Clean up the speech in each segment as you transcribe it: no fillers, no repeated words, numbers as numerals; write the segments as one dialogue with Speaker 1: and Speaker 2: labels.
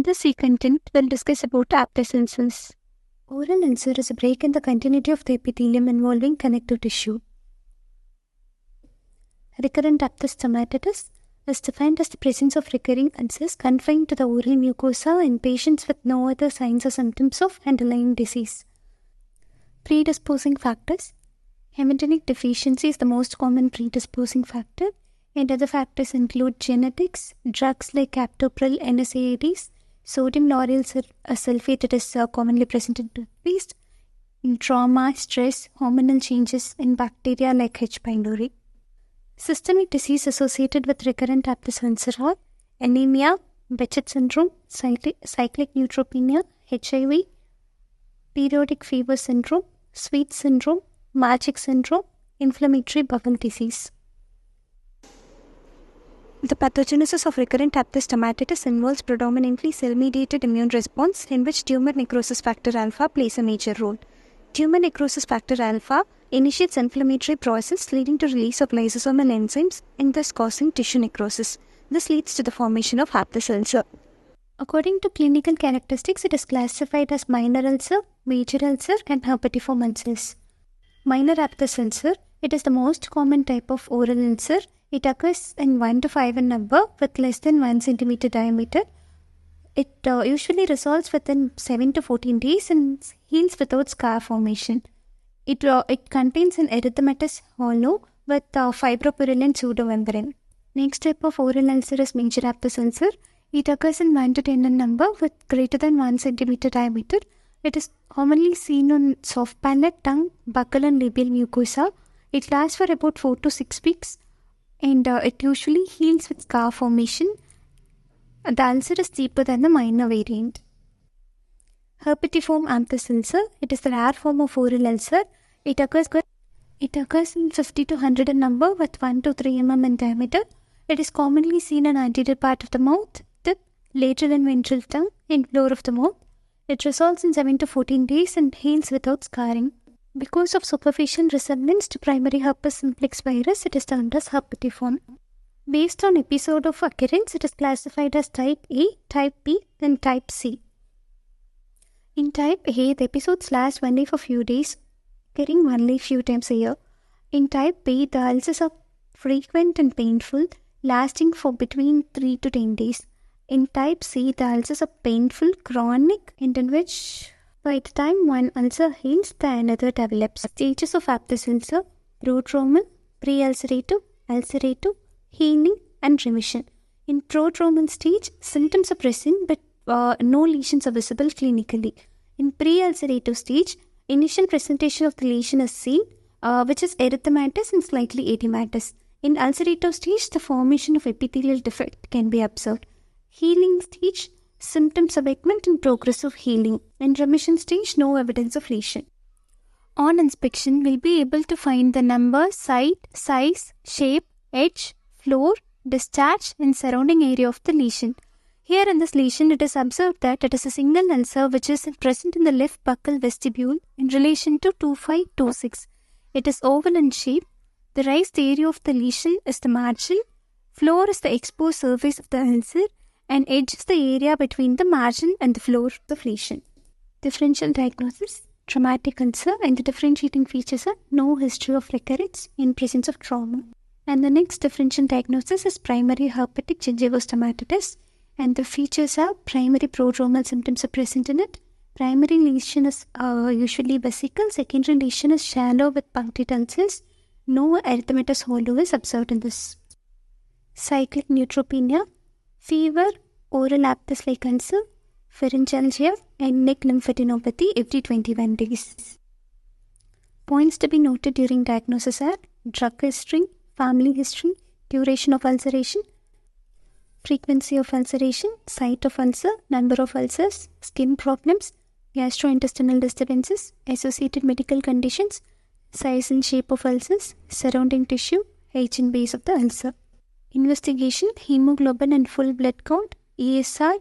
Speaker 1: this content, we'll discuss about Aphthous ulcers. Oral ulcer is a break in the continuity of the epithelium involving connective tissue. Recurrent Aphthous stomatitis is defined as the presence of recurring ulcers confined to the oral mucosa in patients with no other signs or symptoms of underlying disease. Predisposing factors. Hematinic deficiency is the most common predisposing factor, and other factors include genetics, drugs like captopril, NSAIDs, sodium lauryl sulfate that is commonly present in toothpaste, trauma, stress, hormonal changes in bacteria like H. pylori. Systemic disease associated with recurrent Aphthous ulcer are anemia, Behçet syndrome, cyclic neutropenia, HIV, periodic fever syndrome, sweet syndrome, magic syndrome, inflammatory bowel disease. The pathogenesis of recurrent Aphthous stomatitis involves predominantly cell-mediated immune response in which tumor necrosis factor alpha plays a major role. Tumor necrosis factor alpha initiates inflammatory process leading to release of lysosomal enzymes and thus causing tissue necrosis. This leads to the formation of Aphthous ulcer. According to clinical characteristics, it is classified as minor ulcer, major ulcer, and herpetiform ulcers. Minor Aphthous ulcer, it is the most common type of oral ulcer. It occurs in 1 to 5 in number with less than 1 cm diameter. It usually resolves within 7 to 14 days and heals without scar formation. It contains an erythematous hollow with fibropurulent pseudomembrane. Next type of oral ulcer is major Aphthous ulcer. It occurs in 1 to 10 in number with greater than 1 cm diameter. It is commonly seen on soft palate, tongue, buccal and labial mucosa. It lasts for about 4 to 6 weeks and it usually heals with scar formation. The ulcer is deeper than the minor variant. Herpetiform Aphthous ulcer, it is the rare form of oral ulcer. It occurs in 50 to 100 in number with 1 to 3 mm in diameter. It is commonly seen in anterior part of the mouth, tip, lateral and ventral tongue, and floor of the mouth. It resolves in 7 to 14 days and heals without scarring. Because of superficial resemblance to primary herpes simplex virus, it is termed as herpetiform. Based on episode of occurrence, it is classified as type A, type B, and type C. In type A, the episodes last only for few days, occurring only few times a year. In type B, the ulcers are frequent and painful, lasting for between 3 to 10 days. In type C, the ulcers are painful, chronic, and in which by the time one ulcer heals, the another develops. Stages of Aphthous ulcer: prodromal, pre-ulcerative, ulcerative, healing, and remission. In prodromal stage, symptoms are present but no lesions are visible clinically. In pre-ulcerative stage, initial presentation of the lesion is seen, which is erythematous and slightly edematous. In ulcerative stage, the formation of epithelial defect can be observed. Healing stage, symptoms abatement and progressive healing. In remission stage, no evidence of lesion. On inspection, we'll be able to find the number, site, size, shape, edge, floor, discharge, and surrounding area of the lesion. Here in this lesion, it is observed that it is a single ulcer which is present in the left buccal vestibule in relation to 2526. It is oval in shape. The raised area of the lesion is the margin. Floor is the exposed surface of the ulcer, and edge is the area between the margin and the floor of the lesion. Differential diagnosis: traumatic ulcer, and the differentiating features are no history of recurrence in presence of trauma. And the next differential diagnosis is primary herpetic gingivostomatitis, and the features are primary prodromal symptoms are present in it. Primary lesion is usually vesical, secondary lesion is shallow with punctate ulcers. No erythematous hollow is observed in this. Cyclic neutropenia, fever, oral Aphthous-like ulcer, pharyngalgia, and neck lymphadenopathy every 21 days. Points to be noted during diagnosis are drug history, family history, duration of ulceration, frequency of ulceration, site of ulcer, number of ulcers, skin problems, gastrointestinal disturbances, associated medical conditions, size and shape of ulcers, surrounding tissue, age and base of the ulcer. Investigation: hemoglobin and full blood count, ESR,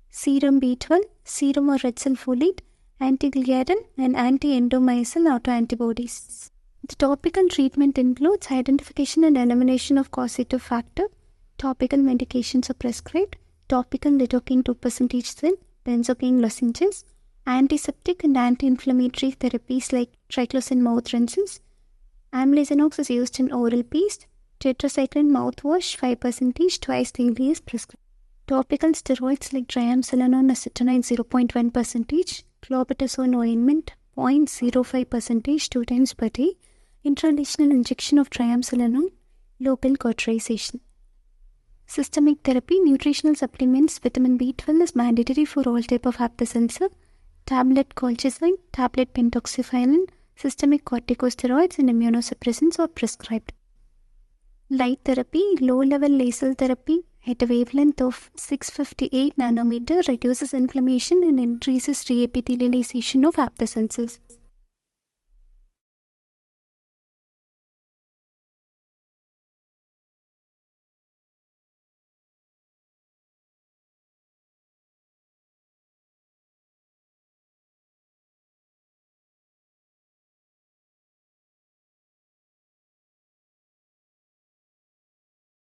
Speaker 1: serum B12, serum or red cell folate, anti-gliadin, and anti-endomycin autoantibodies. The topical treatment includes identification and elimination of causative factor. Topical medications are prescribed. topical lidocaine 2% thin, benzocaine lozenges, antiseptic and anti-inflammatory therapies like triclosan mouth rinses. Amlazinox is used in oral paste. Tetracycline mouthwash 5% twice daily is prescribed. Topical steroids like triamcinolone acetonide 0.1%, clobetasone ointment 0.05% 2 times per day, intralesional injection of triamcinolone, local cauterization. Systemic therapy, nutritional supplements, vitamin B12 is mandatory for all type of Aphthous ulcer. Tablet colchicine, tablet pentoxifylline, systemic corticosteroids and immunosuppressants are prescribed. Light therapy, low-level laser therapy at a wavelength of 658 nanometer reduces inflammation and increases reepithelialization of Aphthous ulcers.